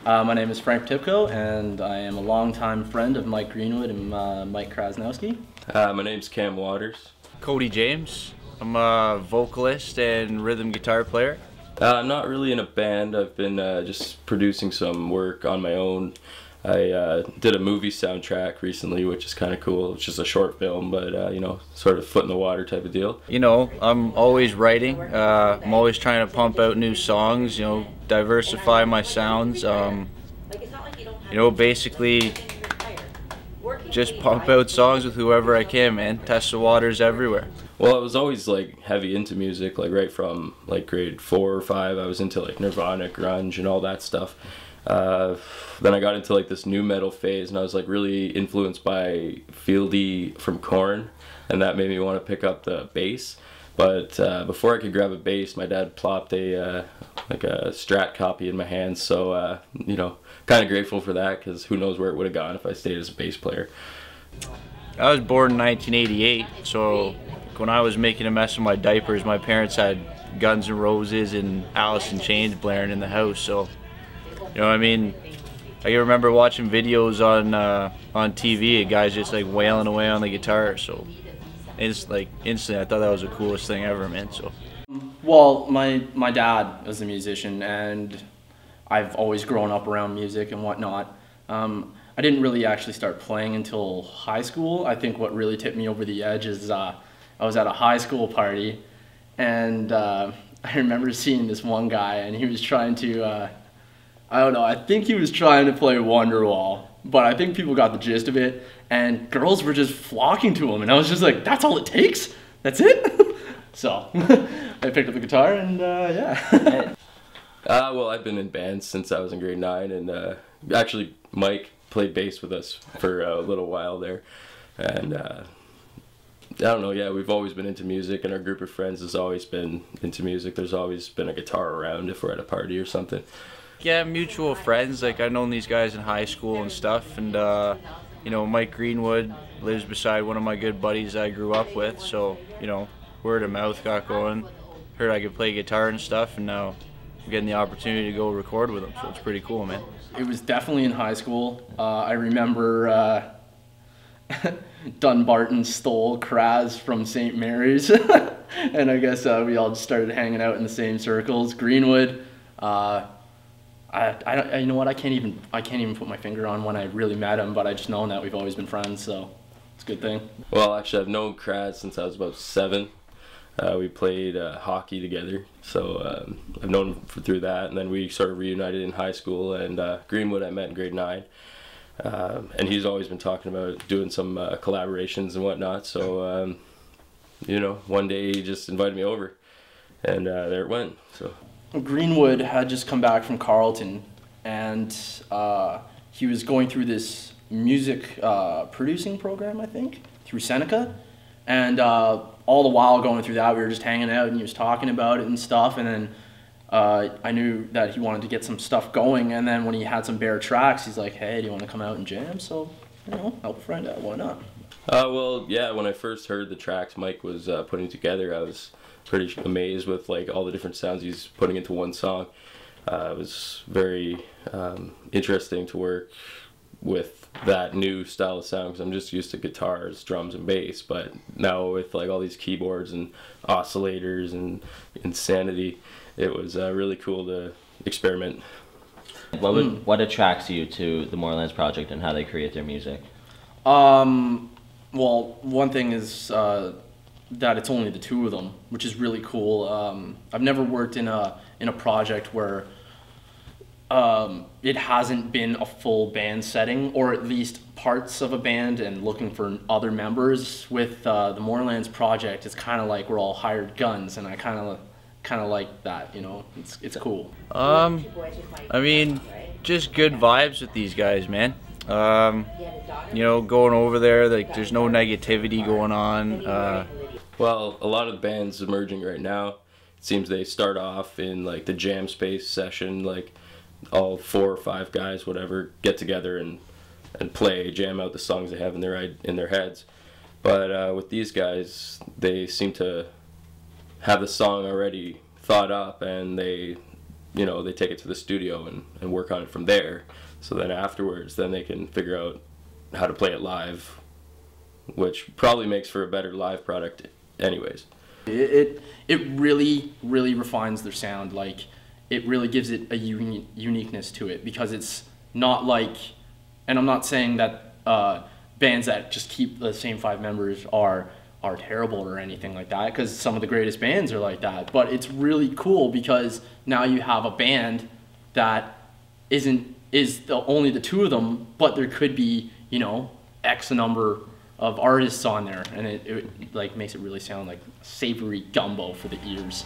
My name is Frank Potipco, and I am a longtime friend of Mike Greenwood and Mike Kraz. My name's Cam Waters. Cody James. I'm a vocalist and rhythm guitar player. I'm not really in a band. I've been just producing some work on my own. I did a movie soundtrack recently, which is kind of cool. It's just a short film, but you know, sort of foot in the water type of deal. You know, I'm always writing. I'm always trying to pump out new songs, you know, diversify my sounds. You know, basically just pump out songs with whoever I can, man. Test the waters everywhere. Well, I was always like heavy into music, like right from like grade 4 or 5. I was into like Nirvana, grunge, and all that stuff. Then I got into like this new metal phase, and I was like really influenced by Fieldy from Korn, and that made me want to pick up the bass. But before I could grab a bass, my dad plopped a like a Strat copy in my hands. So you know, kind of grateful for that, because who knows where it would have gone if I stayed as a bass player. I was born in 1988, so when I was making a mess of my diapers, my parents had Guns N' Roses and Alice in Chains blaring in the house. So, you know what I mean? I can remember watching videos on TV of guys just like wailing away on the guitar. So, it's like instantly, I thought that was the coolest thing ever, man. So, well, my dad was a musician, and I've always grown up around music and whatnot. I didn't really actually start playing until high school. I think what really tipped me over the edge is I was at a high school party, and I remember seeing this one guy, and he was trying to, I don't know, I think he was trying to play Wonderwall, but I think people got the gist of it, and girls were just flocking to him, and I was just like, that's all it takes? That's it? So, I picked up the guitar, and yeah. Well, I've been in bands since I was in grade 9, and actually Mike played bass with us for a little while there, and I don't know, yeah, we've always been into music, and our group of friends has always been into music. There's always been a guitar around if we're at a party or something. yeah, mutual friends. Like, I've known these guys in high school and stuff, and you know, Mike Greenwood lives beside one of my good buddies I grew up with, so, you know, word of mouth got going. Heard I could play guitar and stuff, and now I'm getting the opportunity to go record with him, so it's pretty cool, man. It was definitely in high school. I remember Dunbarton stole Kraz from St. Mary's, and I guess we all just started hanging out in the same circles. Greenwood, you know what? I can't even put my finger on when I really met him, but I just know that we've always been friends, so it's a good thing. Well, actually, I've known Kraz since I was about 7. We played hockey together, so I've known him through that, and then we sort of reunited in high school, and Greenwood I met in grade 9, and he's always been talking about doing some collaborations and whatnot, so you know, one day he just invited me over, and there it went. So Greenwood had just come back from Carleton, and he was going through this music producing program, I think, through Seneca, and all the while going through that, we were just hanging out, and he was talking about it and stuff, and then I knew that he wanted to get some stuff going, and then when he had some bare tracks, he's like, hey, do you want to come out and jam? So, you know, help a friend out, why not? Well, yeah, when I first heard the tracks Mike was putting together, I was pretty amazed with like all the different sounds he's putting into one song. It was very interesting to work with that new style of sound, because I'm just used to guitars, drums, and bass, but now with like all these keyboards and oscillators and insanity, it was really cool to experiment. What attracts you to the Moorelands Project and how they create their music? Well, one thing is that it's only the two of them, which is really cool. I've never worked in a project where it hasn't been a full band setting, or at least parts of a band and looking for other members. With the Moorelands Project, it's kind of like we're all hired guns, and I kind of like that, you know. It's cool. I mean, just good vibes with these guys, man. You know, going over there, like, there's no negativity going on. Well, a lot of the bands emerging right now, it seems they start off in like the jam space session, like all 4 or 5 guys, whatever, get together and play, jam out the songs they have in their heads. But with these guys, they seem to have the song already thought up, and they you know, they take it to the studio and work on it from there. So then afterwards, then they can figure out how to play it live, which probably makes for a better live product anyways. It really, really refines their sound. Like, it really gives it a uniqueness to it, because it's not like, and I'm not saying that bands that just keep the same 5 members are terrible or anything like that, because some of the greatest bands are like that, but it's really cool because now you have a band that is only the 2 of them, but there could be, you know, X number of artists on there, and it like makes it really sound like savory gumbo for the ears.